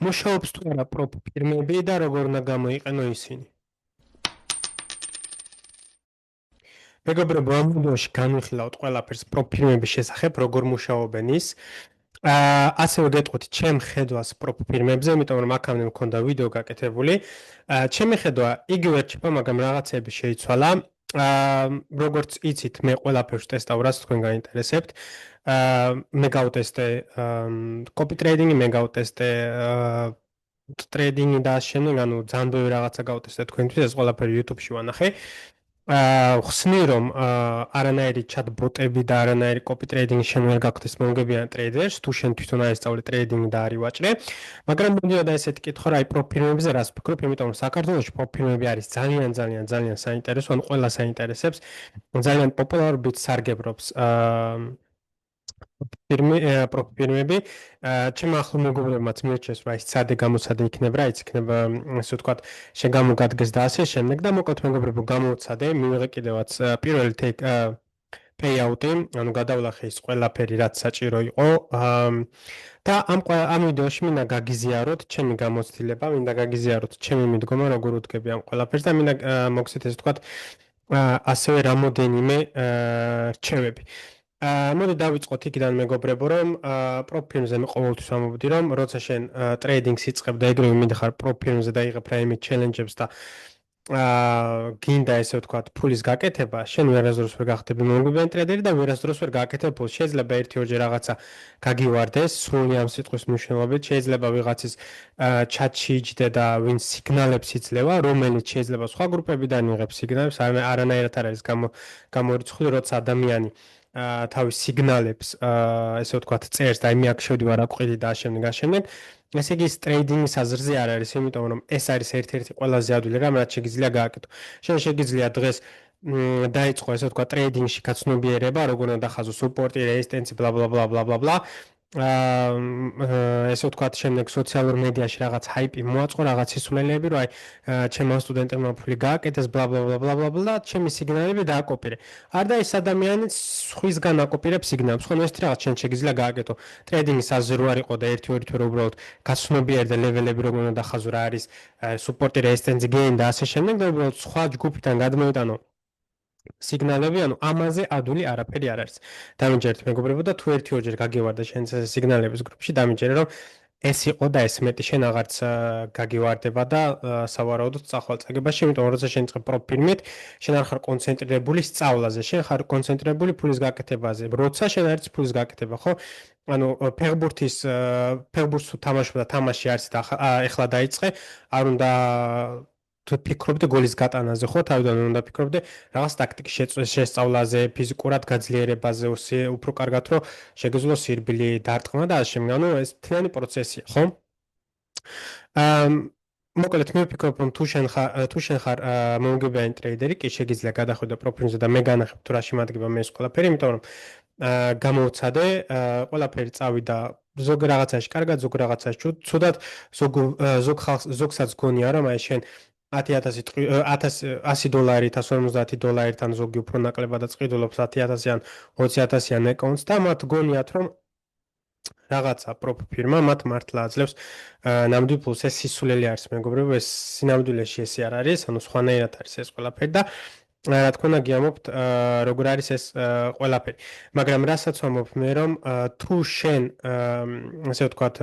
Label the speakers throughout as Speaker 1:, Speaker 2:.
Speaker 1: მუშაობს თუ არა პროპ ფირმები და როგორ უნდა გამოიყენო ისინი. მეგობრებო, ამ ვიდეოში განვიხილავთ ყველაფერს პროპ ფირმების შესახებ, როგორ მუშაობენ ის. ასევე გეტყვით ჩემ ხედვას პროპ ფირმებზე, იმიტომ რომ აქამდე მქონდა ვიდეო გაკეთებული. ჩემი ხედვა იგივე რჩება, მაგრამ რაღაცები შეიცვალა. როგორც იცით, მე ყველაფერს ტესტავ, რაც თქვენ გაინტერესებთ. მე გავტესტე copy trading-ი, მე გავტესტე ტრეიდინგი და ამავდროულად, ანუ ძალიან ბევრი რაღაცა გავტესტე თქვენთვის, ეს ყველაფერი YouTube-ში ვანახე. ხსნი რომ არანაირი ჩატ-ბოტები და არანაირი copy trading-ი შენ ვერ გაგხდეს მომგებიან ტრეიდერს, თუ შენ თვითონ არ ისწავლე ტრეიდინგი და არ ივაჭრე. მაგრამ მოდიოდა ესეთი კითხვა, რა პროპ ფირმებზე რას ვფიქრობ, იმიტომ რომ საქართველოში პროპ ფირმები არის ძალიან საინტერესო, ანუ ყველას აინტერესებს. ძალიან პოპულარობით სარგებლობს პროპ ფირმები. ჩემ ახლო მეგობრებმაც მირჩეს, რა ის ცადე გამოცადე იქნება, რა ის იქნება, ასე ვთქვათ, შეგამოგადგეს და ასე შემდეგ და მოკლედ მეგობრებო გამოცადე, მივიღე კიდევაც პირველი payout-ი, ანუ გადავლახე ის ყველაფერი, რაც საჭირო იყო. და ამ ვიდეოში მინდა გაგიზიაროთ ჩემი გამოცდილება, მინდა გაგიზიაროთ ჩემი მიდგომა, როგორ ვდგები ამ ყველაფერს და მინდა მოგცეთ ესე ვთქვათ, ასევე რამოდენიმე რჩევები. მოდი დავიწყოთ იქიდან მეგობრებო, რომ პროპ ფირმზე მე ყოველთვის ვამბობდი, რომ როცა შენ ტრეიდინგს იწყებ და ეგრევე მიდიხარ პროპ ფირმზე და იღებ რაიმე ჩელენჯებს და გინდა ესე ვთქვათ, ფულის გაკეთება, შენ ვერასდროს ვერ გახდები მომგებიანი ტრეიდერი და ვერასდროს ვერ გააკეთებ ფულს. შეიძლება ერთი-ორჯერ რაღაცა გაგივარდეს, სრული ამ სიტყვის მნიშვნელობით, შეიძლება ვიღაცის ჩატში იჯდე და ვინც სიგნალებს იძლევა, რომელიც შეიძლება სხვა გრუპებიდან იღებს სიგნალებს, არანაირად არ არის გამორიცხული, როცა ადამიანი თავის სიგნალებს ესე ვთქვათ წერს და მე აქ შევდივარ აკვირდი და ამავდროულად ესე იგი ტრეიდინგის აზრზე არ არის, იმიტომ რომ ეს არის ერთ-ერთი ყველაზე ადვილი რამ, რაც შეგიძლია გააკეთო. შენ შეგიძლია დღეს დაიწყო ესე ვთქვათ ტრეიდინგში გაცნობიერება, როგორ უნდა დახაზო სუპორტი, რეზისტენცი, bla ესე ვთქვათ, შემდეგ სოციალურ მედიაში რაღაც ჰაიპი მოაწყო, რაღაც სისულელეები, რომ აი ჩემმა სტუდენტებმა ფული გააკეთეს, bla ჩემი სიგნალები დააკოპირე. არ და ეს ადამიანიც სხვისგან აკოპირებს სიგნალებს, ხოლმე ეს რაღაც შენ შეგიძლია გააკეთო. ტრეიდინგის აზრი რო არ იყო და ერთი-ორი თვე უბრალოდ გაცნობიერდა ლეველები, როგორ უნდა დახაზო, რა არის სუპორტი, რეზისტენცი, გეინ და ასე შემდეგ და უბრალოდ სხვა ჯგუფიდან გადმოიტანო სიგნალები, ანუ ამაზე ადვილი არაფერი არ არის. დამიჯერეთ მეგობრებო და თუ ერთი-ორჯერ გაგივარდა შენ სიგნალების გრუპში, დამიჯერე რომ ეს იყო და ეს მეტი შენ აღარც გაგივარდება და სავარაუდოდ წახვალწაგებაში, იმიტომ რომ როცა შენ იწყებ პროპ ფირმით, შენ არ ხარ კონცენტრირებული სწავლაზე, შენ ხარ კონცენტრირებული ფულის გაკეთებაზე. როცა შენ არის ფულის გაკეთება, ხო? ანუ ფეხბურთს თამაშობ და თამაში არის და ეხლა დაიწყე, არ უნდა თუ ფიქრობდე გოლის გატანაზე, ხო, თავიდან უნდა ფიქრობდე რაღაც ტაქტიკის შესწავლაზე, ფიზიკურად გაძლიერებაზე, უფრო კარგად რომ შეგეძლო სირბილი დარტყმა და ასე შემდეგ. ანუ ეს მთლიანი პროცესია, ხო? მოკლედ მე ვფიქრობ, რომ თუ შენ ხარ მომგებიანი ტრეიდერი, კი შეგიძლია გადახვიდე პროპ ფირმზე და მე განახებ თუ რაში მადგება მე ეს ყველაფერი, იმიტომ რომ გამოვცადე, ყველაფერი წავიდა ზოგ რაღაცაში კარგად, ზოგ რაღაცაში ცუდად, ზოგსაც გონია რომ აი შენ $100,000 $150 ზოგი უფრო ნაკლებადაც ყიდულობს 10,000-იან 20,000-იან აკაუნტს და მათ გონიათ რომ რაღაცა პროპ ფირმა მათ მართლა აძლევს ნამდვილ ფულს. ეს სისულელი არის მეგობრებო, ეს სინამდვილეში ესე არ არის, ანუ სხვანაირად არის ეს ყველაფერი და რა თქმა უნდა გიამობთ როგორ არის ეს ყველაფერი. მაგრამ რასაც ვამბობ მე რომ თუ შენ ასე ვთქვათ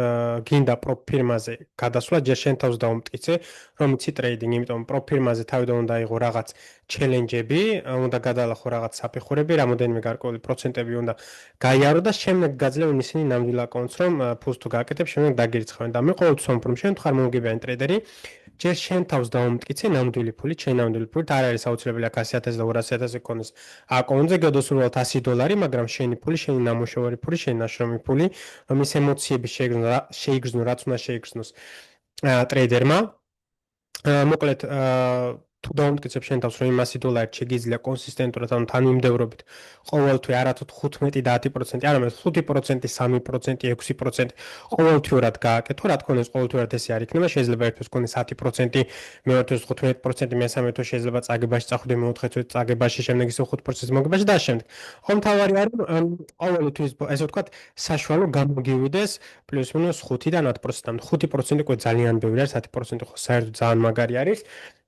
Speaker 1: გინდა პროპ ფირმაზე გადასვლა, ჯერ შენ თავს დაუმტკიცე, რომ იცი ტრეიდინგი, იმიტომ პროპ ფირმაზე თავიდან უნდა აიღო რაღაც ჩელენჯები, უნდა გადალახო რაღაც საფეხურები, რამოდენიმე გარკვეული პროცენტები უნდა გაიარო და შემდეგ გაძლევენ ისინი ნამდვილ აკაუნტს, რომ ფულს თუ გააკეთებ, შემდეგ დაგირიცხავენ და მე ყოველთვის ვამბობ, რომ შენ თუ ხარ მომგებიანი ტრეიდერი, ჯერ შენ თავს დაუმტკიცე ნამდვილი ფულით, შენ ნამდვილი ფულით არ არის აუცილებელი აქ 100,000 და 200,000 გქონდეს აკაუნტზე, გედოს უბრალოდ $100, მაგრამ შენი ფული, შენი ნამუშევარი ფული, შენი ნაშრომი ფული, რომ ის ემოციები შეიგრძნო, რაც უნდა შეიგრძნოს ტრეიდერმა. მოკლედ თუ დავუმტკიცებ შენ თავს, რომ 100 დოლარით შეგიძლია კონსისტენტურად, ანუ თანმიმდევრობით ყოველთვე არათუ 15 და 10%, არამედ 5%, 3%, 6% ყოველთვიურად გააკეთო, რა თქმა უნდა, ეს ყოველთვიურად ესე არ იქნება, შეიძლება ერთოს გქონდეს 10%, მეორეთოს 15%, მესამე თვე შეიძლება წაგებაში წახვიდე, მეოთხე თვე წაგებაში, შემდეგ ისევ 5%-ს მოგებაში და ამავდროულად. ხომ თავარი არის, რომ ყოველი თვის, ესე ვთქვათ, საშუალო გამოგივიდეს პლუს-მინუს 5-დან 10%-მდე. 5% უკვე ძალიან ბევრი არის, 10% ხო საერთოდ ძალიან მაგარი არის.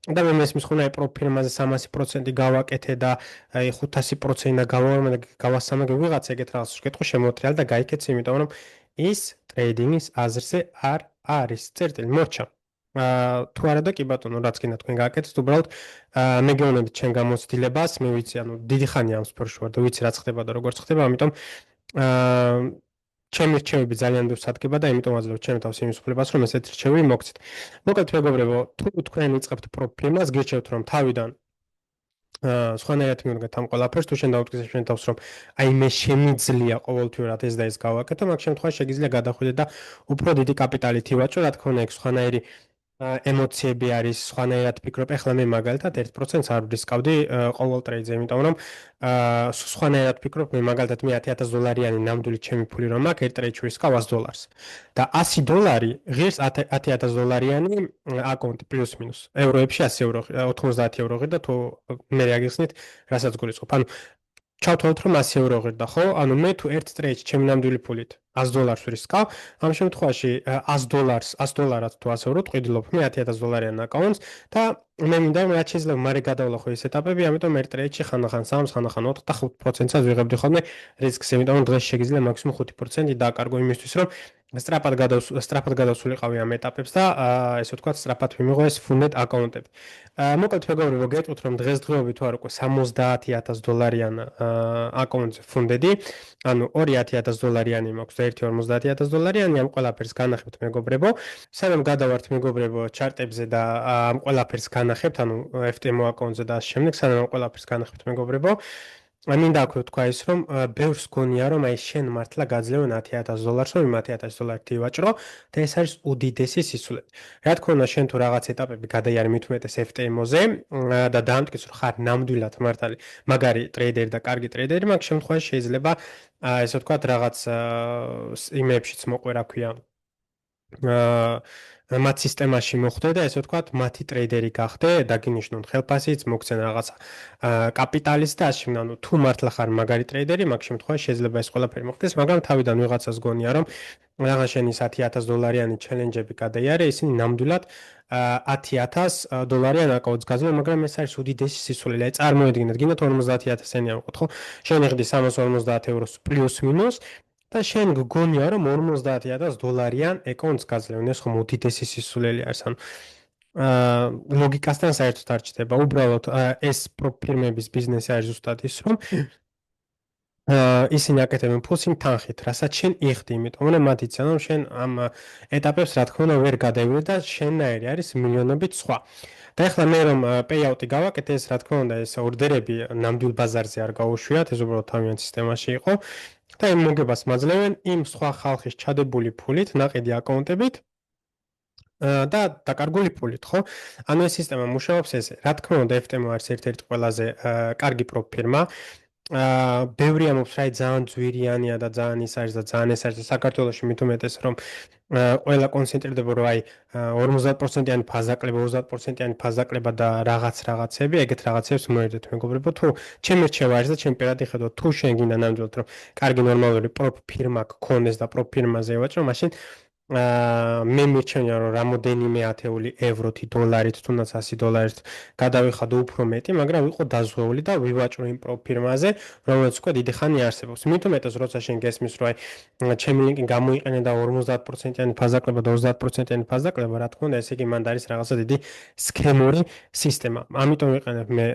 Speaker 1: და მე მესმის ხოლმე აი პროფირმაზე 300% გავაკეთე და აი 500% გავასამაგე ვიღაც ეგეთ რაღაცას შეგეთქო შემოტრიალ და გაიქეცე, იმიტომ რომ ის ტრეიდინგის აზრზე არ არის. წერტილი მორჩა. თუ არა და კი ბატონო, რაც გინდა თქვენ გააკეთეთ, უბრალოდ მე გეუბნებით ჩემ გამოცდილებას, მე ვიცი, ანუ დიდი ხანია ამ სფეროში ვარ და ვიცი რაც ხდება და როგორ ხდება, ამიტომ ჩემი რჩევები ძალიან ბევრს ადგება და იმიტომ აძლევ ჩემ თავს იმის უფლებას, რომ ესეთ რჩევები მოგცეთ. მოკლედ მეგობრებო, თუ თქვენ იწყებთ პროფილს, გირჩევთ რომ თავიდან სხვანაირად მივდგეთ ამ ყველაფერს, თუ შენ დავუდგეს შენ თავს რომ აი მე შემიძლია ყოველთვიურად ეს და ეს გავაკეთო, მაგ შემთხვევაში შეგიძლია გადახვიდე და უფრო დიდი კაპიტალით ივაჭრო, რა თქმა უნდა, ეგ სხვანაირი ემოციები არის, სხვანაირად ფიქრობ. ეხლა მე მაგალითად 1%-ს არ ვდისკავდი ყოველ ტრეიდზე, იმიტომ რომ სხვანაირად ფიქრობ, მე მაგალითად მე 10000 დოლარიანი ნამდვილი ჩემი ფული რომ მაქვს, ერთ ტრეიდში ვისკავ 100 დოლარს. და 100 დოლარი ღირს 10000 დოლარიანი აკაუნტი პლუს-მინუს. ევროებში 100 ევრო, 90 ევრო ღირდა თუ მე აგიხსნით, რასაც გულისხმობ. ანუ ჩავთვალოთ რომ 100 ევრო ღირდა, ხო? ანუ მე თუ ერთ ტრეიდში ჩემი ნამდვილი ფულით 100 დოლარს ვისკავ, ამ შემთხვევაში 100 დოლარად თუ 100 ევრო ტყიდულობ მე 10000 დოლარიან აკაუნტს და მე მინდა რომ რაც შეიძლება მარე გადავლახო ეს ეტაპები, ამიტომ ერთ ტრეიდში ხანახან 3-ს, ხანახან 4 და 5%-საც ვიღებდი ხოლმე რისკს, იმიტომ რომ დღეს შეგიძლია მაქსიმუმ 5% დააკარგო იმისთვის, რომ სწრაფად გადავსულიყავი ამ ეტაპებს და ესე ვთქვათ, სწრაფად ვიმიღო ეს ფუნდეთ აკაუნტები. მოკლედ მეგობრებო, გეტყვით რომ დღესდღეობით ვარ უკვე 70000 დოლარიან აკაუნტზე ფუნდედი, ანუ 20000 დოლარიანი მაქვს და 15000 დოლარიანი, ამ ყველაფერს განახებთ მეგობრებო. სანამ გადავართ მეგობრებო ჩარტებზე და ამ ყველაფერს განახებთ, ანუ FTMO აკაუნტზე და ამ შემდეგ, სანამ ამ ყველაფერს განახებთ მეგობრებო, მინდა აქვე თქვა ის, რომ ბევრს გონია, რომ აი შენ მართლა გაძლევენ 10000 დოლარს, რომ 10000 დოლარით ივაჭრო და ეს არის უდიდესი სისულელე. რა თქმა უნდა, შენ თუ რაღაც ეტაპები გადაიარე მით უმეტეს FTMO-ზე და დაამტკიცო, რომ ხარ ნამდვილად მართალი მაგარი ტრეიდერი და კარგი ტრეიდერი, მაგ შემთხვევაში შეიძლება ესე ვთქვათ, რაღაც იმეებშიც მოყვე, რა ქვია, მათ სისტემაში მოხვდე და ესე ვთქვათ, მათი ტრეიდერი გახდე, დაგინიშნონ ხელფასიც, მოგცენ რაღაცა კაპიტალის და ასე შემდეგ. ანუ თუ მართლა ხარ მაგარი ტრეიდერი, მაგ შემთხვევაში შეიძლება ეს ყველაფერი მოხდეს, მაგრამ თავიდან ვიღაცას გონია, რომ რაღაც შენი 10000 დოლარიანი ჩელენჯები გადაიარე, ისინი ნამდვილად 10000 დოლარიან აკაუნტს გაძლევენ, მაგრამ ეს არის უდიდესი სისულელე. აი წარმოედგინეთ, გინდათ 50000-იანი ავყოთ, ხო? შენ იღდი 350 ევროს პლუს-მინუს და შენ გგონია რომ 50000 დოლარიან აკაუნტს გაძლევენ, ეს ხომ უდიდესი სისულელე არის, ანუ ლოგიკასთან საერთოდ არ ჩდება. უბრალოდ ეს პროფირმების ბიზნესი არის ზუსტად ის, რომ ისინი აკეთებენ ფულს იმ თანხით, რასაც შენ იღდი, იმიტომ რომ მათ იციან, რომ შენ ამ ეტაპებს რა თქმა უნდა ვერ გადაივიდე და შენნაირი არის მილიონობით სხვა. და ეხლა მე რომ პეიაუტი გავაკეთე, ეს რა თქმა უნდა ეს ორდერები ნამდვილ ბაზარზე არ გაუშვიათ, ეს უბრალოდ თავიანთ სისტემაში იყო. და იმ მოგებას მაძლევენ იმ სხვა ხალხის ჩადებული ფულით, ნაყიდი აკაუნტებით და დაკარგული ფულით, ხო? ანუ ეს სისტემა მუშაობს ესე. რა თქმა უნდა, FTMO არის ერთ-ერთი ყველაზე კარგი პროფირმა. ბევრი ამობს, რა ძალიან ძვირიანია და ძალიან ის არის და ძალიან ეს არის და საქართველოში მით უმეტეს რომ ყველა კონცენტრირდება რომ აი 50%-იანი ფაზაკლება, 30%-იანი ფაზაკლება და რაღაცები, ეგეთ რაღაცებს მოერდეთ მეგობრებო, თუ ჩემი რჩევა არის და ჩემი პირადი ხედვა, თუ შენ გინდა ნამდვილად რომ კარგი ნორმალური პროფირმა გქონდეს და პროფირმაზე ევაჭრო, მაშინ მე მირჩენია რომ რამოდენიმე ათეული ევროთი, დოლარით, თუნდაც 100 დოლარით გადავიხადო უფრო მეტი, მაგრამ ვიყო დაზღვეული და ვივაჭრო იმ პროფირმაზე, რომელიც უკვე დიდი ხანი არსებობს. მით უმეტეს როცა შენ გესმის რომ აი ჩემი ლინკი გამოიყენე და 50%-იანი ფაზაკლება და 30%-იანი ფაზაკლება, რა თქმა უნდა, ესე იგი მანდ არის რაღაცა დიდი სქემური სისტემა. ამიტომ ვიყენებ მე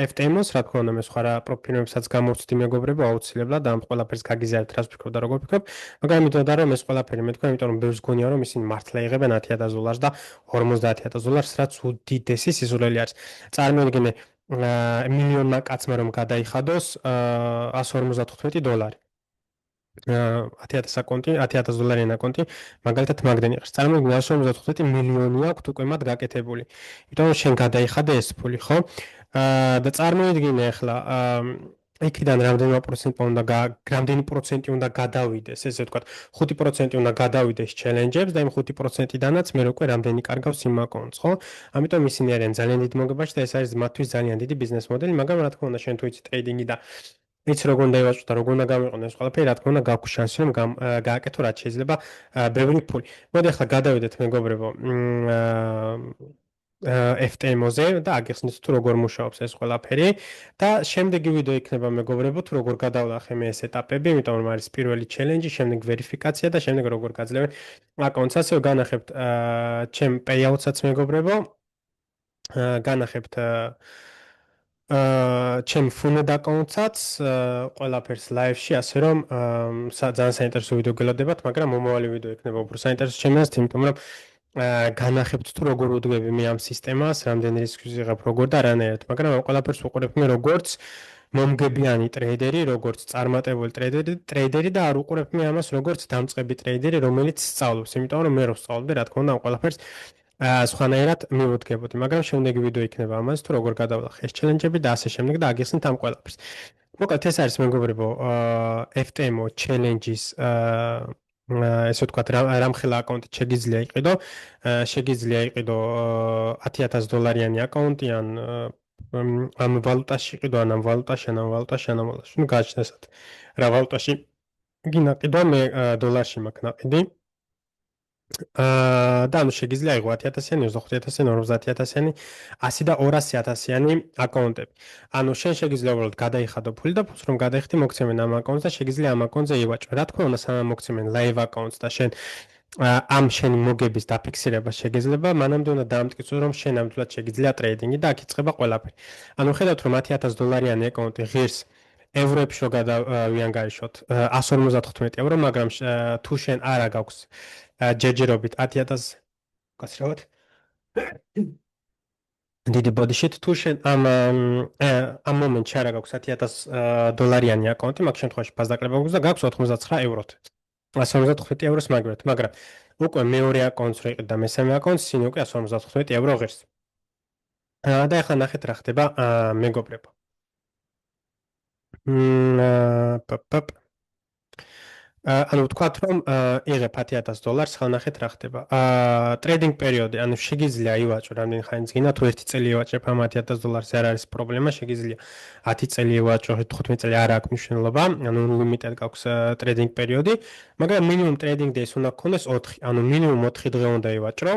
Speaker 1: FTMO-ს, რა თქმა უნდა, მე სხვა რა პროფირმებსაც გამოვცდი მეგობრებო, აუცილებლად ამ ყველაფერს გაგიზიარებთ, რას ვფიქრობ და როგორ ვფიქრობ, მაგრამ იმედია რომ ეს ყველაფერი მე თქვა, იმიტომ რომ ბევრს გონია რომ ისინი მართლა იღებენ 10000 დოლარს და 50000 დოლარს, რაც უდიდესი სიზულელი არის. წარმოიდგინე მილიონმა კაცმა რომ გადაიხადოს 155 დოლარი. 10,000 აკონტი, $10,000 აკონტი, მაგალითად მაგდენი ყავს. წარმოიდგინე 155 მილიონი აქვს უკვე მათ გაკეთებული. იმიტომ რომ შენ გადაიხადე ეს ფული, ხო? და წარმოიდგინე ახლა იქიდან რამდენი პროცენტი უნდა გადავიდეს, ესე ვთქვათ, 5% უნდა გადავიდეს ჩელენჯებს და იმ 5%-დანაც მე უკვე რამდენი კარგავს იმ აკონტს, ხო? ამიტომ ისინი არიან ძალიან დიდ მოგებაში და ეს არის მათთვის ძალიან დიდი ბიზნეს მოდელი, მაგრამ რა თქმა უნდა, შენ თუ იცი ტრეიდინგი და იცი როგორ უნდა ივაჭრო და როგორ უნდა გამიყენო ეს ყველაფერი, რა თქმა უნდა, გაქვს შანსი რომ გააკეთო რაც შეიძლება ბევრი ფული. მოდი ახლა გადავიდეთ მეგობრებო FTM-ზე და აგიხსნით თუ როგორ მუშაობს ეს ყველაფერი და შემდეგი ვიდეო იქნება მეგობრებო თუ როგორ გადავლახე მე ეს ეტაპები, იმიტომ რომ არის პირველი ჩელენჯი, შემდეგ ვერიფიკაცია და შემდეგ როგორ გაძლევენ აკაუნტს. ასევე განახებთ ჩემ payouts-აც მეგობრებო. განახებთ ჩემ phone account-საც ყველაფერს live-ში, ასე რომ ძალიან საინტერესო ვიდეო გელოდებათ, მაგრამ მომავალი ვიდეო იქნება უფრო საინტერესო ჩემს, იმიტომ რომ განახებთ თუ როგორ ვუდგები მე ამ სისტემას, რამდენი რისკს ვიღებ, როგორ და რანაირად, მაგრამ ამ ყველაფერს ვუყურებ მე როგორც მომგებიანი ტრეიდერი, როგორც წარმატებული ტრეიდერი და არ უყურებ მე ამას როგორც დამწყები ტრეიდერი, რომელიც სწავლობს, იმიტომ რომ მე რო სწავლობდი, რა თქმა უნდა, ამ ყველაფერს სხვანაირად მივუდგებოდი, მაგრამ შემდეგი ვიდეო იქნება ამაზე, თუ როგორ გადავლახე ეს ჩელენჯები და ასე შემდეგ და აგიხსნით ამ ყველაფერს. მოკლედ ეს არის მეგობრებო FTMO ჩელენჯის ესე ვთქვათ რამხელა აკაუნტი შეგიძლია იყიდო $10,000 აკაუნტი ან ამ ვალუტაში იყიდო ან ამ ვალუტაში ნუ გააჩნდესათ რა ვალუტაში გინაყიდვა მე დოლარში მაქვს ნაყიდი და ანუ შეგიძლია იყო 10,000-იანი, 25,000-იანი, 50,000-იანი, 100 და 200,000-იანი აკაუნტები. ანუ შენ შეგიძლია უბრალოდ გადაიხადო ფული და ფულს რომ გადაიხდი, მოგცემენ ამ აკაუნტს და შეგიძლია ამ აკაუნტზე ივაჭრო. რა თქმა უნდა, სანამ მოგცემენ live აკაუნტს და შენ ამ შენი მოგების დაფიქსირება შეგიძლია, მანამდე უნდა დაამტკიცო რომ შენ ნამდვილად შეგიძლია ტრეიდინგი და აქ იწყება ყველაფერი. ანუ ხედავთ რომ $10,000-იანი აკაუნტი ღირს ევროებში რო გადავიანგარიშოთ 155 евро, მაგრამ თუ შენ არა გაქვს ჯერჯერობით 10,000 გასრავად დიდი ბოდიშით თუ შენ ამ მომენტში არა გაქვს $10,000-იანი აკაუნტი, მაგ შემთხვევაში ფასდაკლება გვაქვს და გაქვს 89 ევროთ. 155 ევროს მაგვრეთ, მაგრამ უკვე მეორე აკაუნტს რო იყიდ და მესამე აკაუნტს ისინი უკვე 155 евро ღირს. და ახლა ნახეთ რა ხდება მეგობრებო. ანუ ვთქვათ რომ იღებ $10,000, ხა ნახეთ რა ხდება. ტრეიდინგ პერიოდი, ანუ შეგიძლია ივაჭრო რამდენი ხანიც გინდა, თუ 1 წელი ივაჭრებ ამ $10,000-ზე არ არის პრობლემა, შეგიძლია 10 წელი ივაჭრო, 15 წელი არ აქვს მნიშვნელობა, ანუ unlimited გაქვს ტრეიდინგ პერიოდი, მაგრამ minimum trading days უნდა გქონდეს 4, ანუ minimum 4 დღე უნდა ივაჭრო.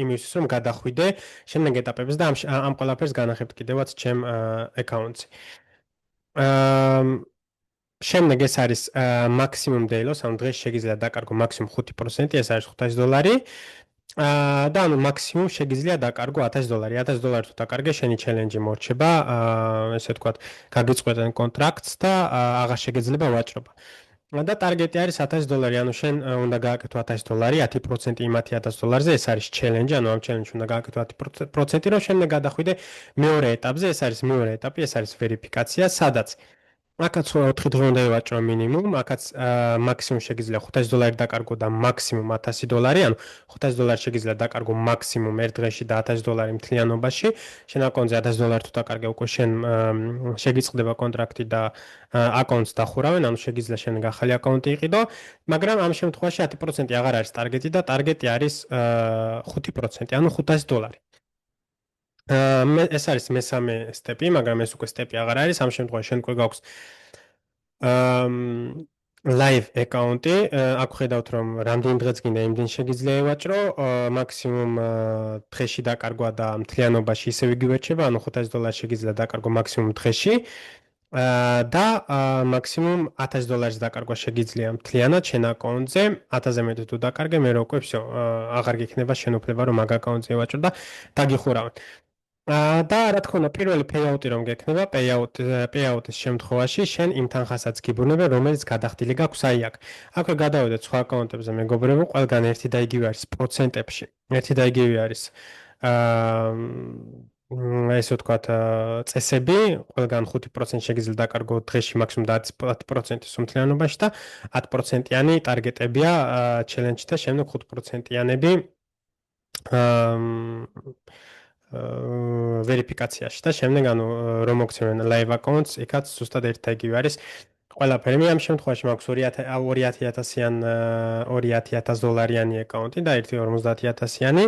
Speaker 1: იმისთვის რომ გადახვიდე შემდეგ ეტაპებს და ამ ყველაფერს განახებთ კიდევაც ჩემ აკაუნტზე. შემდეგ ეს არის maximum daily-ს, ანუ დღეს შეგიძლია დაკარგო maximum 5%, ეს არის $500. და ანუ მაქსიმუმ შეგიძლია დაკარგო $1,000. $1,000 თუ დაკარგე, შენი ჩელენჯი მორჩება, ესე ვთქვათ, გაგიწყვეტენ კონტრაქტს და აღარ შეგიძლია ვაჭრობა. და ტარგეტი არის $1,000, ანუ შენ უნდა გააკეთო $1,000, 10% იმ $10,000-ზე, ეს არის ჩელენჯი, ანუ ამ ჩელენჯში უნდა გააკეთო 10%, რომ შემდეგ გადახვიდე მეორე ეტაპზე, ეს არის მეორე ეტაპი, ეს არის ვერიფიკაცია, სადაც აქაც 4 დღე უნდა ივაჭრო მინიმუმ, აქაც მაქსიმუმ შეგიძლია $500 დაკარგო და მაქსიმუმ $1,000, ანუ $500 შეგიძლია დაკარგო მაქსიმუმ ერთ დღეში და $1,000 მთლიანობაში. შენ აკაუნტზე $1,000 თუ დაკარგე, უკვე შენ შეგიწყდება კონტრაქტი და აკაუნტს დახურავენ, ანუ შეგიძლია შენ ახალი აკაუნტი იყიდო, მაგრამ ამ შემთხვევაში 10% აღარ არის ტარგეტი და ტარგეტი არის 5%, ანუ $500. ეს არის მესამე სტეპი, მაგრამ ეს უკვე სტეპი აღარ არის, ამ შემთხვევაში შენ უკვე გაქვს live აკაუნტი, აქ ხედავთ რომ რამდენი დღეც გინდა იმდენ შეგიძლია ევაჭრო, მაქსიმუმ დღეში დაკარგვა და მთლიანობაში ისევ იგივე რჩება, ანუ $500 შეგიძლია დაკარგო მაქსიმუმ დღეში და მაქსიმუმ $1,000 დაკარგვა შეგიძლია მთლიანად შენ აკაუნტზე, 1000-ზე მეტი თუ დაკარგე, მე რო უკვე всё, აღარ გექნება შენობლება რომ მაგ აკაუნტზე ევაჭრო და დაგიხურავენ. და რა თქმა უნდა პირველი payout-ი რომ გექნება, payout-ის შემთხვევაში შენ იმ თანხასაც გიბრუნებენ, რომელიც გადახდილი გაქვს აი აქ. აქვე გადავედეთ სხვა აკაუნტებზე მეგობრებო, ყველგან ერთი და იგივე არის პროცენტებში. ერთი და იგივე არის ესე ვთქვათ, წესები, ყველგან 5% შეგიძლიათ დაკარგო დღეში მაქსიმუმ 10% სუმთლიანობაში და 10%-იანი ტარგეტებია ჩელენჯში და შემდეგ 5%-იანები ვერიფიკაციაში და შემდეგ ანუ რომ მოგცემენ live accounts, იქაც ზუსტად ერთ-იგივე არის ყველაფერი. მე ამ შემთხვევაში მაქვს 2000-იან $2000 აკაუნტი და ერთი 50000-იანი,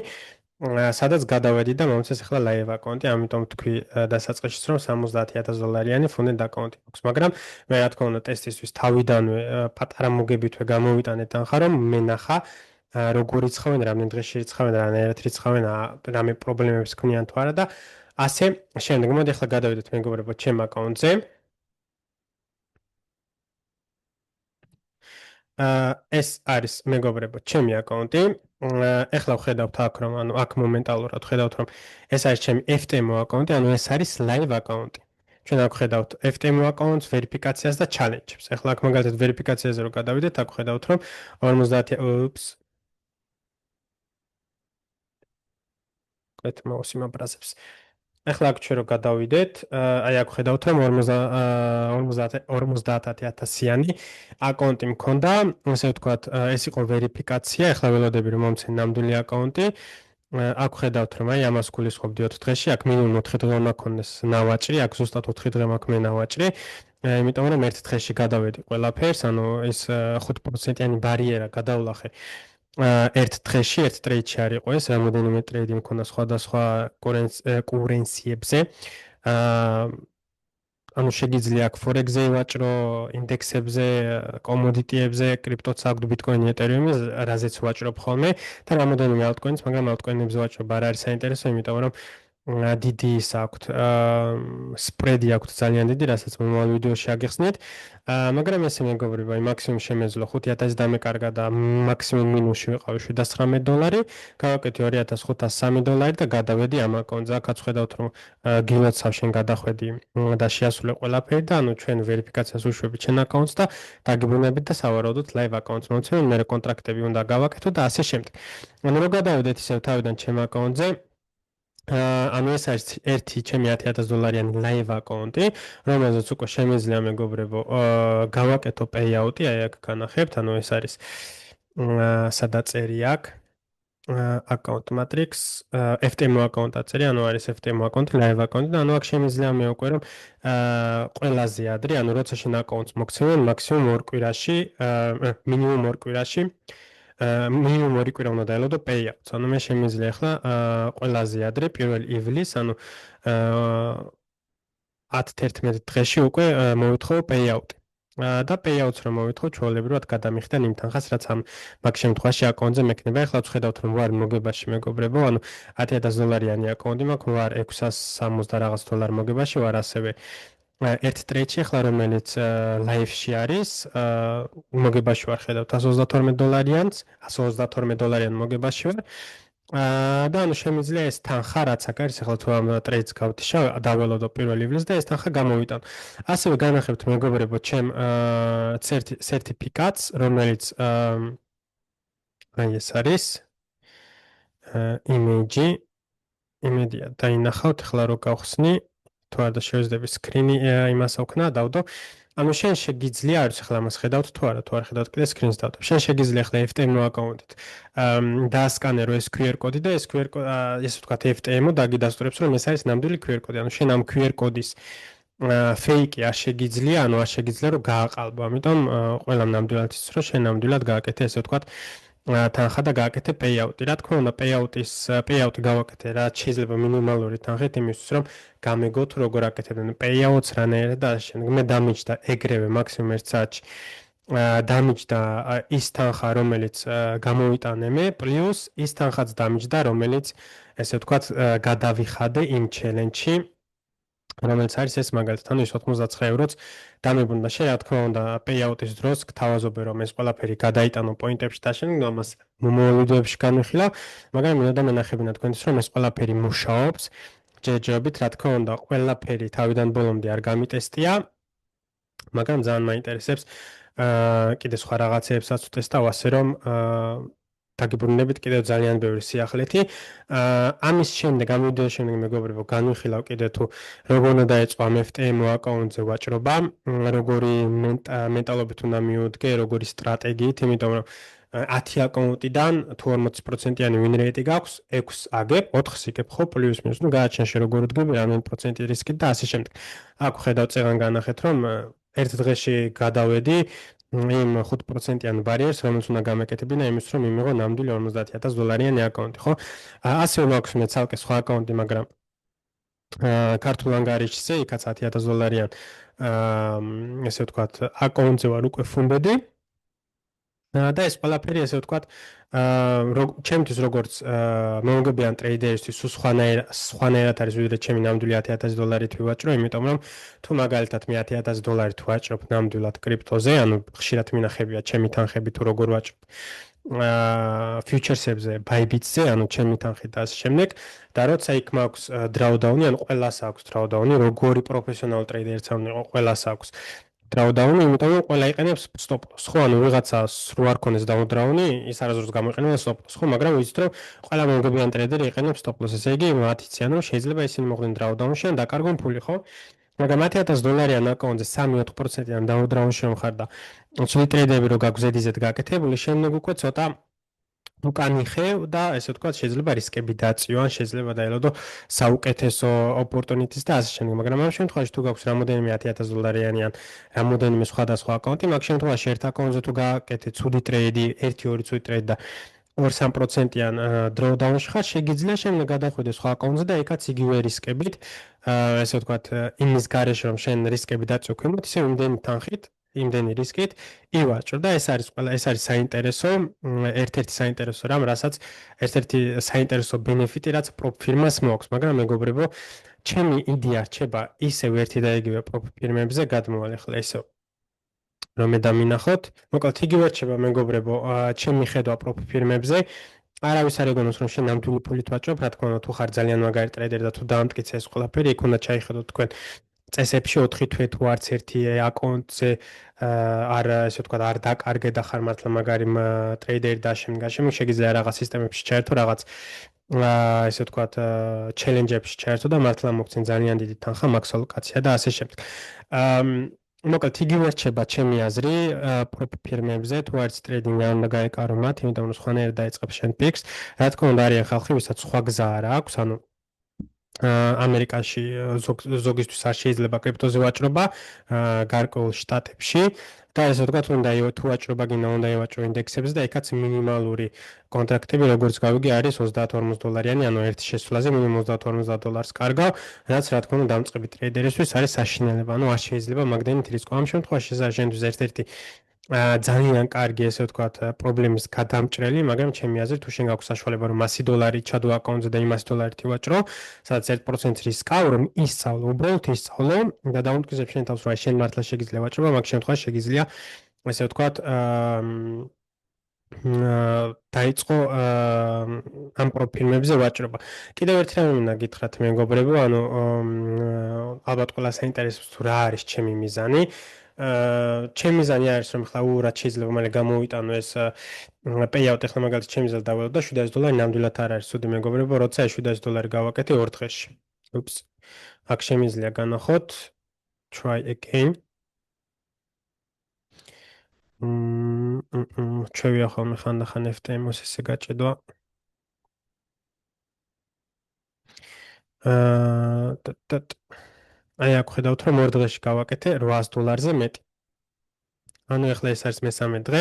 Speaker 1: სადაც გადავედი და მომწეს ახლა live აკაუნტი, ამიტომ თქვი დასაწყისში რომ $70000 funded აკაუნტი მაქვს, მაგრამ მე რა თქმა უნდა ტესტისთვის თავიდანვე პატარა მოგებითვე გამოვიტანეთ თანხა, რომ მე ნახა როგორ იცხავენ, რამდენ დღეში იცხავენ, რანაირად იცხავენ, რამე პრობლემებს ქმნიან თუ არა და ასე შემდეგ. მოდი ახლა გადავიდეთ მეგობრებო ჩემ აკაუნტზე. ეს არის მეგობრებო ჩემი აკაუნტი. ეხლა ვხედავთ აქ რომ ანუ აქ მომენტალურად ვხედავთ რომ ეს არის ჩემი FTMO აკაუნტი, ანუ ეს არის live აკაუნტი. ჩვენ აქ ვხედავთ FTMO აკაუნტს, ვერიფიკაციას და ჩალენჯებს. ეხლა აქ მაგალითად ვერიფიკაციაზე რომ გადავიდეთ, აქ ვხედავთ რომ 50 კვეთ მაუსი მაბრაზებს. ეხლა აქ ჩვენ რო გადავიდეთ, აი აქ ხედავთ რომ 50000-იანი აკაუნტი მქონდა, ასე ვთქვათ, ეს იყო ვერიფიკაცია, ეხლა ველოდები რომ მომცენ ნამდვილი აკაუნტი. აქ ხედავთ რომ აი ამას გულისხმობდი 4 დღეში, აქ მინიმუმ 4 დღე მაქონდეს ნავაჭრი, აქ ზუსტად 4 დღე მაქვს მე ნავაჭრი. იმიტომ რომ ერთ დღეში გადავედი ყველაფერს, ანუ ეს 5%-იანი ბარიერა გადავლახე. ერთ დღეში, ერთ ტრეიდში არ იყო ეს, რამოდენიმე ტრეიდი მქონდა სხვადასხვა კურენციებზე. ანუ შეგიძლია აქ forex-ზე ვაჭრო, ინდექსებზე, კომოდიტიებზე, კრიპტოც აქვს, ბიტკოინი, ეთერიუმი, რაზეც ვაჭრობ ხოლმე და რამოდენიმე altcoin-ს, მაგრამ altcoin-ებზე ვაჭრობა არ არის საინტერესო, იმიტომ რომ დიდი ის აქვთ, სპრედი აქვთ ძალიან დიდი, რასაც მომავალ ვიდეოში აგიხსნით. მაგრამ ესე მეგობრებო, აი მაქსიმუმ შემეძლო 5000 დამეკარგა და მაქსიმუმ მინუსში ვიყავი $700, გავაკეთე $2503 და გადავედი ამ აკაუნტზე. აქაც ხედავთ რომ გილოცავ შენ გადახვედი და შეასრულე ყველაფერი და ანუ ჩვენ ვერიფიკაციას უშვებით შენ აკაუნტს და დაგიბრუნებით და სავარაუდოდ live აკაუნტს მოვცემენ, მე კონტრაქტები უნდა გავაკეთო და ასე შემდეგ. ანუ რომ გადავედეთ ისევ თავიდან ჩემ აკაუნტზე, ანუ ეს არის ერთი ჩემი $10000-იანი live აკაუნტი, რომელზეც უკვე შემიძლია მეგობრებო გავაკეთო payout-ი, აი აქ განახებთ, ანუ ეს არის სადაწერი აქ account matrix, FTMO აკაუნტ აწერი, ანუ არის FTMO აკაუნტი, live აკაუნტი და ანუ აქ შემიძლია მე უკვე რომ ყველაზე ადრე, ანუ როცა შენ აკაუნტს მოგცემენ, მაქსიმუმ 2 კვირაში, მინიმუმ 2 კვირაში მინიმუმ 2 კვირა უნდა დაელოდო payout-ს. ანუ მე შემიძლია ახლა ყველაზე ადრე 1 ივლისს, ანუ 10-11 დღეში უკვე მოვითხოვო payout-ი. და payout-ს რომ მოვითხოვ, ჩვეულებრივად გადამიხდენ იმ თანხას, რაც ამ მაგ შემთხვევაში აკაუნტზე მექნება. ახლა ვხედავთ რომ ვარ მოგებაში მეგობრებო, ანუ $10000-იანი აკაუნტი მაქვს, ვარ $660 და რაღაც დოლარ მოგებაში, ვარ ასევე ერთ ტრეიდში ახლა რომელიც live-ში არის, მოგებაში ვარ ხედავთ $132-იანს, $132 მოგებაში ვარ. და ანუ შემიძლია ეს თანხა რაც აქ არის, ახლა თუ ამ ტრეიდს გავთიშავ, დაველოდო 1 ივლისს და ეს თანხა გამოვიტანო. ასევე განახებთ მეგობრებო ჩემ სერტიფიკატს, რომელიც აი ეს არის იმედია დაინახავთ, ახლა რო გავხსნი, თუ არ და შევძდები სკრინი იმას აქვნა, დავდო. ანუ შენ შეგიძლია, არის ახლა ამას ხედავთ თუ არა, თუ არ ხედავთ კიდე სკრინს დავდო. შენ შეგიძლია ახლა FTMO აკაუნტით დაასკანერო ეს QR კოდი და ეს QR კოდი, ესე ვთქვათ FTMO დაგიდასტურებს რომ ეს არის ნამდვილი QR კოდი. ანუ შენ ამ QR კოდის fake-ი არ შეგიძლია, ანუ არ შეგიძლია რომ გააყალბო. ამიტომ ყველამ ნამდვილად იცის რომ შენ ნამდვილად გააკეთე, ესე ვთქვათ თანხა და გააკეთე payout-ი. რა თქმა უნდა, payout-ი გავაკეთე რა შეიძლება მინიმალური თანხით იმისთვის რომ გამეგოთ როგორ აკეთებდნენ payout-ს რანაირად და შემდეგ მე დამიჯდა ეგრევე მაქსიმუმ 1 საათში. დამიჯდა ის თანხა, რომელიც გამოვიტანე მე, პლუს ის თანხაც დამიჯდა, რომელიც ესე ვთქვათ გადავიხადე იმ ჩელენჯში, რომელიც არის ეს მაგალითად, ანუ ის 99 ევროც დამებრუნდა. შენ რა თქმა უნდა, payout-ის დროს გთავაზობე რომ ეს ყველაფერი გადაიტანო პოინტებში და შენ ამას მომავალ ვიდეოებში განვიხილავ, მაგრამ მინდა მენახებინა თქვენთვის რომ ეს ყველაფერი მუშაობს. ჯერჯერობით, რა თქმა უნდა, ყველაფერი თავიდან ბოლომდე არ გამიტესტია, მაგრამ ძალიან მაინტერესებს კიდე სხვა რაღაცებსაც ვტესტავ, ასე რომ დაგიბრუნებით კიდევ ძალიან ბევრი სიახლეთი. ამის შემდეგ, ამ ვიდეოს შემდეგ მეგობრებო, განვიხილავ კიდევ თუ როგორ უნდა დაეწყო ამ FTMO აკაუნტზე ვაჭრობა, როგორი მენტალობით უნდა მიუდგე, როგორი სტრატეგიით, იმიტომ რომ 10 აკაუნტიდან თუ 40%-იანი win rate გაქვს, 6 აგებ, 4-ს იგებ ხო, პლუს მინუს, ну გააჩენში როგორ უდგები, რამდენი პროცენტი რისკით და ასე შემდეგ. აქ ხედავ წეგან განახეთ, რომ ერთ დღეში გადავედი იმ 5%-იან ბარიერს, რომელიც უნდა გამეკეთებინა იმის, რომ იმიღო ნამდვილი $50,000-იანი აკაუნტი, ხო? ასევე მაქვს მე ცალკე სხვა აკაუნტი, მაგრამ ქართულ ანგარიშზე, იქაც $10,000-იან ესე ვთქვათ, აკაუნტზე ვარ უკვე ფუნდედი. და ეს ყველაფერი ესე ვთქვათ, ჩემთვის როგორც მომგებიან ტრეიდერისთვის სხვანაირად არის ვიდრე ჩემი ნამდვილი $10,000-ით ვივაჭრო, იმიტომ რომ თუ მაგალითად მე $10,000-ით ვაჭრობ ნამდვილად კრიპტოზე, ანუ ხშირად მინახებია ჩემი თანხები თუ როგორ ვაჭრობ ფიუჩერსებზე, ბაიბიტზე, ანუ ჩემი თანხით და ასე შემდეგ, და როცა იქ მაქვს drawdown-ი, ანუ ყველას აქვს drawdown-ი, როგორი პროფესიონალი ტრეიდერიც არ უნდა იყოს, ყველას აქვს drawdown-ი, იმიტომ რომ ყველა იყენებს stop loss, ხო, ანუ ვიღაცას რო არ ქონდეს drawdown-ი, ის არასდროს გამოიყენება stop loss, ხო, მაგრამ ვიცით რომ ყველა მომგებიანი ტრეიდერი იყენებს stop loss, ესე იგი მათ იციან რომ შეიძლება ისინი მოხდნენ drawdown-ში ან დაკარგონ ფული, ხო? მაგრამ $10,000-იან აკაუნტზე 3-4%-იან drawdown-ში რომ ხარ და ცუდი ტრეიდერები რო გაგზედიზეთ გაკეთებული, შემდეგ უკვე ცოტა უკან იხევ და ესე ვთქვათ, შეიძლება რისკები დაწიო, ან შეიძლება დაელოდო საუკეთესო ოპორტუნიტის და ასე შემდეგ. მაგრამ ამ შემთხვევაში თუ გაქვს რამოდენიმე $10,000-იანი ან რამოდენიმე სხვადასხვა აკაუნტი, მაგ შემთხვევაში ერთ აკაუნტზე თუ გააკეთე ცუდი ტრეიდი, 1-2 ცუდი ტრეიდი და 2-3%-იან drawdown-ში ხარ, შეგიძლია შემდეგ გადახვიდე სხვა აკაუნტზე და იქაც იგივე რისკებით, ესე ვთქვათ, იმის გარეშე რომ შენ რისკები დაწიო ქვემოთ, ისე იმდენი თანხით, იმდენი რისკით ივაჭრო და ეს არის საინტერესო, ერთ-ერთი საინტერესო რამ, რასაც ერთ-ერთი საინტერესო ბენეფიტი, რაც პროპ ფირმას მოაქვს, მაგრამ მეგობრებო, ჩემი იდეა რჩება ისევ ერთი და იგივე პროპ ფირმებზე გადმოვალ ახლა ისევ რომ მე დამინახოთ, მოკლედ იგივე რჩება მეგობრებო, ჩემი ხედვა პროპ ფირმებზე. არავის არ ეგონოს რომ შენ ნამდვილი ფულით ვაჭრობ, რა თქმა უნდა, თუ ხარ ძალიან მაგარი ტრეიდერი და თუ დაამტკიცე ეს ყველაფერი, იქ უნდა ჩაიხედოთ თქვენ წესებში 4 თვე თუ არც ერთი აკაუნტზე არ ესე ვთქვათ, არ დაკარგე და ხარ მართლა მაგარი ტრეიდერი და შემდეგ შეგიძლია რაღაც სისტემებში ჩაერთო, რაღაც ესე ვთქვათ, ჩელენჯებში ჩაერთო და მართლა მოგცენ ძალიან დიდი თანხა, მაქს ალოკაცია და ასე შემდეგ. მოკლედ იგივე რჩება ჩემი აზრი პროპ ფირმებზე, თუ არც ტრეიდინგი არ უნდა გაეკარო მათ, იმიტომ რომ სხვანაირად დაიწყებს შენ პიკს. რა თქმა უნდა, არიან ხალხი, ვისაც სხვა გზა არ აქვს, ანუ ამერიკაში ზოგისთვის არ შეიძლება კრიპტოზე ვაჭრობა, გარკვეულ შტატებში და ესე ვთქვათ, უნდა თუ ვაჭრობა გინდა, უნდა ევაჭრო ინდექსებზე და იქაც მინიმალური კონტრაქტები, როგორც გავიგე, არის $30-40-იანი, ანუ ერთ შესვლაზე მინიმუმ $30-50 კარგავ, რაც რა თქმა უნდა დამწყები ტრეიდერისთვის არის საშინელება, ანუ არ შეიძლება მაგდენით რისკო. ამ შემთხვევაში ეს არის შენთვის ერთ-ერთი ძალიან კარგი ესე ვთქვათ პრობლემის გადამჭრელი, მაგრამ ჩემი აზრით თუ შენ გაქვს საშუალება რომ $100 ჩადო აკაუნტზე და იმ $100-ით ვაჭრო, სადაც 1% რისკავ, რომ ისწავლო, უბრალოდ ისწავლო და დაუმტკიცებ შენ თავს, რომ შენ მართლა შეგიძლია ვაჭრობა, მაგ შემთხვევაში შეგიძლია ესე ვთქვათ დაიწყო ამ პროფილებზე ვაჭრობა. კიდევ ერთი რამე მინდა გითხრათ მეგობრებო, ანუ ალბათ ყველა საინტერესოს თუ რა არის ჩემი მიზანი. ჩემი მიზანი არის რომ ხლა ურად შეიძლება მალე გამოვიტანო ეს payout ახლა მაგალითად ჩემი მიზანი დავალო და $700 ნამდვილად არ არის ცუდი მეგობრებო, როცა $700 გავაკეთე 2 დღეში. Oops. აქ შემიძლია განახოთ. Try again. ჩვევია ხოლმე ხანდახან FTMO-ს ესე გაჭედვა. აი აქ ხედავთ რომ 2 დღეში გავაკეთე $800-ზე მეტი. ანუ ახლა ეს არის მესამე დღე.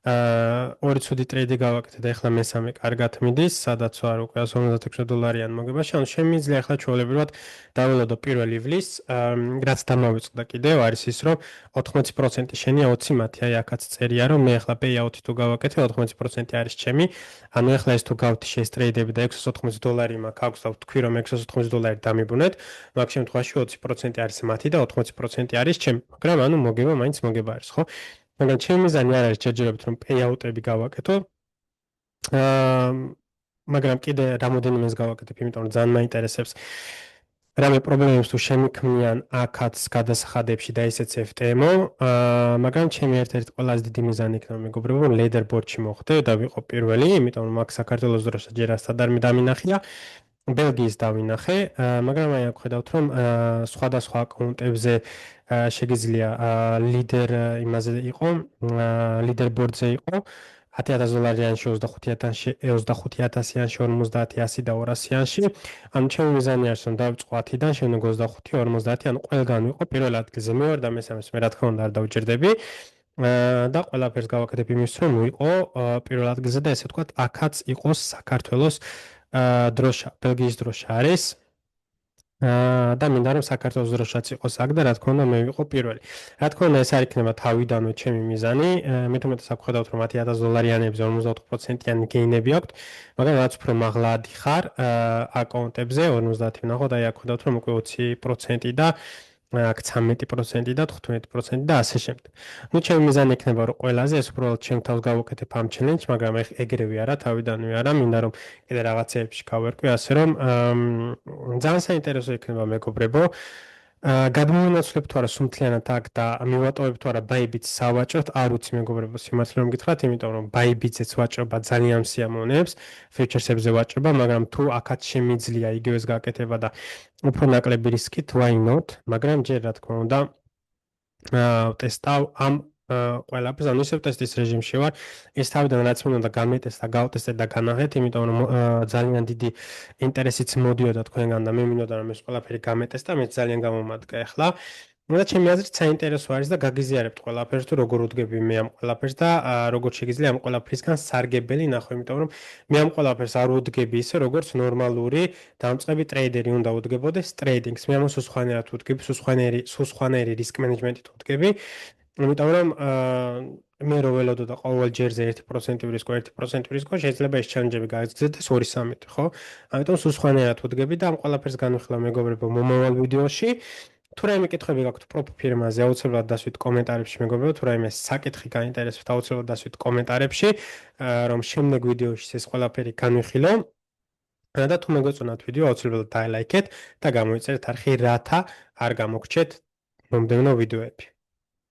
Speaker 1: ორი ცუდი ტრეიდი გავაკეთე და ახლა მესამე კარგად მიდის, სადაც ვარ უკვე $56-იან მოგებაში. ანუ შემიძლია ახლა ჩვეულებრივად დაველოდო პირველ ივლის, რაც დამავიწყდა კიდევ არის ის, რომ 80% შენია, 20 მათი. აი აქაც წერია, რომ მე ახლა payout-ი თუ გავაკეთე, 80% არის ჩემი. ანუ ახლა ეს თუ გავთი შეესტრეიდები და $680 მაქვს, აქვს და ვთქვი, რომ $680 დამიბუნეთ, მაგ შემთხვევაში 20% არის მათი და 80% არის ჩემი. მაგრამ ანუ მოგება მაინც მოგება არის, ხო? მაგრამ ჩემი მიზანი არ არის ჯერჯერობით რომ payout-ები გავაკეთო. მაგრამ კიდე რამოდენიმეს გავაკეთებ, იმიტომ რომ ძალიან მაინტერესებს რამე პრობლემებს თუ შემიქმნიან აქაც გადასახადებში და ისეც FTMO, მაგრამ ჩემი ერთ-ერთი ყველაზე დიდი მიზანი იქნება მეგობრებო, leaderboard-ში მოხვდე და ვიყო პირველი, იმიტომ რომ აქ საქართველოს დროშა ჯერ ასად არ დამინახია. ბელგიის დავინახე, მაგრამ აი აქ ხედავთ რომ სხვადასხვა აკაუნტებზე შეგიძლია ლიდერ იმაზე იყო, ლიდერბორდზე იყო $10,000-იანში, 25,000-იანში, 50,000-100 და 200-იანში. ანუ ჩემი მიზანი არის რომ დავიწყო 10-დან, შემდეგ 25, 50, ანუ ყველგან ვიყო პირველ ადგილზე. მე ვარ და მესამეს მე რა თქმა უნდა არ დავუჭერდები. და ყველაფერს გავაკეთებ იმის რომ ვიყო პირველ ადგილზე და ესე ვთქვათ, აქაც იყოს საქართველოს დროშა, ბელგიის დროშა არის. და მინდა რომ საქართველოს დროშაც იყოს აქ და რა თქმა უნდა მე ვიყო პირველი. რა თქმა უნდა ეს არ იქნება თავიდანვე ჩემი მიზანი. მით უმეტეს აქ ხედავთ რომ $10,000-იანებზე 54%-იანი გეინები აქვთ, მაგრამ რაც უფრო მაღლა ადიხარ აკაუნტებზე 50 ვნახოთ, აი აქ ხედავთ რომ უკვე 20% და აქ 13% და 15% და ასე შემდეგ. ნუ ჩემი მიზანი იქნება რომ ყველაზე ეს უბრალოდ ჩემ თავს გავუკეთებ ამ ჩელენჯს, მაგრამ ეგრევე არა, თავიდანვე არა, მინდა რომ კიდე რაღაცეებში გავერკვი, ასე რომ ძალიან საინტერესო იქნება მეგობრებო. გადმოვინაცვლებ თუ არა სუმთლიანად აქ და მივატოვებ თუ არა Bybit სავაჭროდ, არ ვიცი მეგობრებო, სიმართლე რომ გითხრათ, იმიტომ რომ Bybit-ზეც ვაჭრობა ძალიან სიამოვნებს, futures-ებზე ვაჭრობა, მაგრამ თუ აქაც შემიძლია იგივეს გაკეთება და უფრო ნაკლები რისკით, why not? მაგრამ ჯერ რა თქმა უნდა ტესტავ ამ ყველაფერს, ანუ ისევ ტესტის რეჟიმში ვარ. ეს თავიდან რაც უნდა გამეტესტა, გავტესტე და განაღეთ, იმიტომ რომ ძალიან დიდი ინტერესიც მოდიოდა თქვენგან და მე მინდოდა რომ ეს ყველაფერი გამეტესტა, მე ძალიან გამომადგა ახლა. და ჩემი აზრით საინტერესო არის და გაგიზიარებთ ყველაფერს თუ როგორ უდგები მე ამ ყველაფერს და როგორ შეგიძლია ამ ყველაფრისგან სარგებელი ნახო, იმიტომ რომ მე ამ ყველაფერს არ უდგები ისე როგორც ნორმალური დამწყები ტრეიდერი უნდა უდგებოდეს ტრეიდინგს. მე ამას სხვანაირად უდგები, სხვანაირი რისკ მენეჯმენტით უდგები. იმიტომ რომ მე რო ველოდო და ყოველ ჯერზე 1% რისკო, 1% რისკო, შეიძლება ეს ჩალენჯები გაიგრძელდეს 2-3, ხო? ამიტომ სხვანაირად უდგები და ამ ყველაფერს განვიხილავ მეგობრებო მომავალ ვიდეოში. თუ რაიმე კითხვები გაქვთ პროფ ფირმაზე, აუცილებლად დასვით კომენტარებში მეგობრებო, თუ რაიმე საკითხი გაინტერესებთ, აუცილებლად დასვით კომენტარებში, რომ შემდეგ ვიდეოში ეს ყველაფერი განვიხილო. და თუ მეგოწონათ ვიდეო, აუცილებლად დაილაიქეთ და გამოიწერეთ არხი, რათა არ გამოგრჩეთ მომდევნო ვიდეოები.